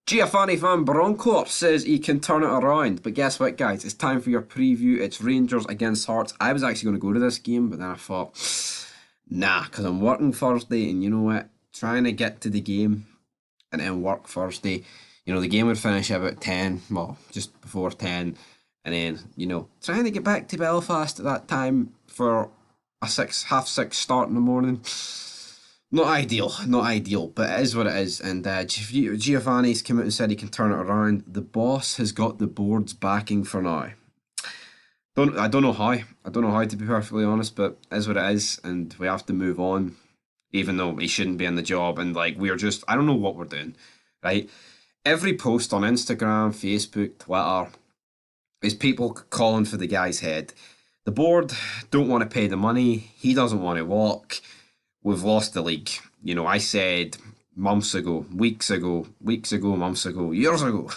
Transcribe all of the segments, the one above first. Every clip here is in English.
Giovanni Van Bronckhorst says he can turn it around. But guess what, guys? It's time for your preview. It's Rangers against Hearts. I was actually going to go to this game, but then I thought, nah, because I'm working Thursday, and you know what? Trying to get to the game and then work Thursday. The game would finish about 10, well, just before 10. And then, trying to get back to Belfast at that time for a half six start in the morning. Not ideal, but it is what it is. And Giovanni's come out and said he can turn it around. The boss has got the board's backing for now. I don't know how. To be perfectly honest, but it is what it is, and we have to move on. Even though he shouldn't be in the job, and we're just, I don't know what we're doing, right? Every post on Instagram, Facebook, Twitter is people calling for the guy's head. The board don't want to pay the money. He doesn't want to walk. We've lost the league. I said months ago, months ago, years ago,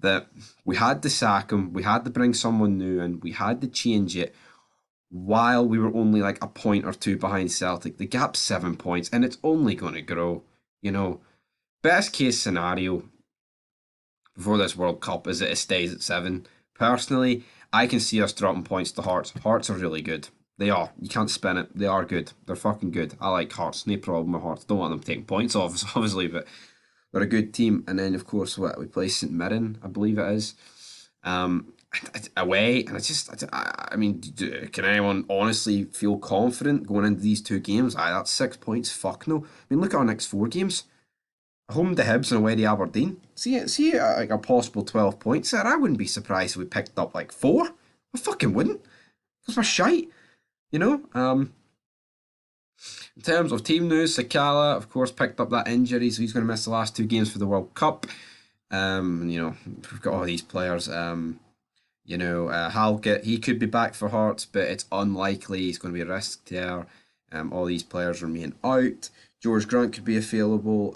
that we had to sack him, we had to bring someone new in, we had to change it while we were only like a point or two behind Celtic. The gap's 7 points, and it's only going to grow. Best case scenario before this World Cup is that it stays at 7. Personally, I can see us dropping points to Hearts. Hearts are really good. They are. You can't spin it. They are good. They're fucking good. I like Hearts. No problem with Hearts. Don't want them taking points off, obviously, but they're a good team. And then, of course, we play St Mirren, I believe it is, away. And can anyone honestly feel confident going into these two games? That's 6 points. Fuck no. Look at our next 4 games. Home to Hibs and away to Aberdeen. See, a possible 12 points there. I wouldn't be surprised if we picked up 4. I fucking wouldn't. Because we're shite. In terms of team news, Sakala, of course, picked up that injury, so he's going to miss the last 2 games for the World Cup. We've got all these players. Halkett, he could be back for Hearts, but it's unlikely. He's going to be a risk there. All these players remain out. George Grant could be available,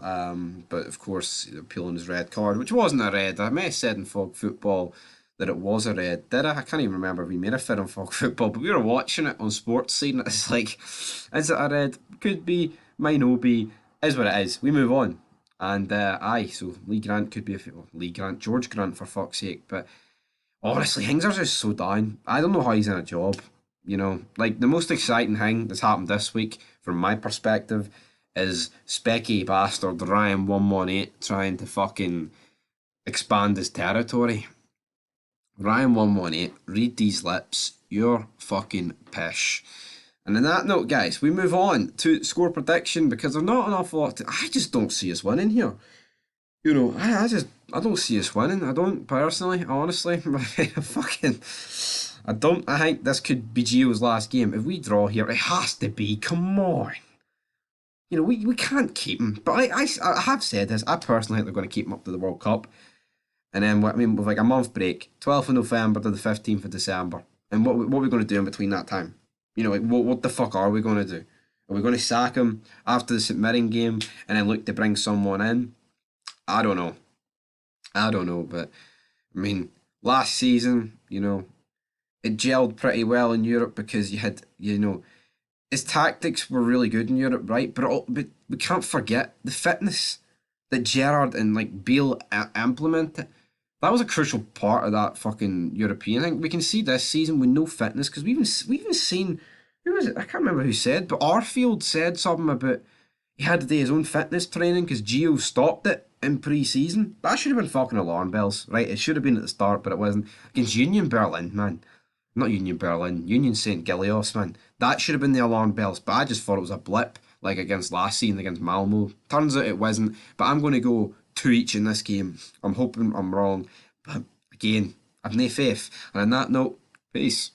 but of course, appealing his red card, which wasn't a red. I may have said in Fog Football that it was a red. Did I? I can't even remember if we made a fit on Fog Football, but we were watching it on Sports Scene. It's like, is it a red? Could be, might not be. Is what it is. We move on. And so Lee Grant could be George Grant for fuck's sake. But honestly, things are just so down. I don't know how he's in a job. The most exciting thing that's happened this week, from my perspective, is Specky bastard Ryan 118 trying to fucking expand his territory. Ryan 118, read these lips, you're fucking pish. And on that note, guys, we move on to score prediction, because there's not an awful lot I just don't see us winning here. I don't see us winning. I don't personally, honestly. I think this could be Gio's last game. If we draw here, it has to be. Come on. We can't keep him. But I have said this. I personally think they're going to keep him up to the World Cup. And then, with a month break, 12th of November to the 15th of December. And what are we going to do in between that time? What the fuck are we going to do? Are we going to sack him after the St Mirren game and then look to bring someone in? I don't know. But, last season, it gelled pretty well in Europe because you had, his tactics were really good in Europe, right? But we can't forget the fitness that Gerrard and Beale implemented. That was a crucial part of that fucking European thing. We can see this season with no fitness, because we even seen, who was it? I can't remember who said, but Arfield said something about he had to do his own fitness training because Gio stopped it in pre-season. That should have been fucking alarm bells, right? It should have been at the start, but it wasn't. Against Union Berlin, man. Not Union Berlin, Union St. Gilios, man. That should have been the alarm bells, but I just thought it was a blip, like against last season against Malmo. Turns out it wasn't, but I'm going to go 2 each in this game. I'm hoping I'm wrong, but again, I've no faith. And on that note, peace.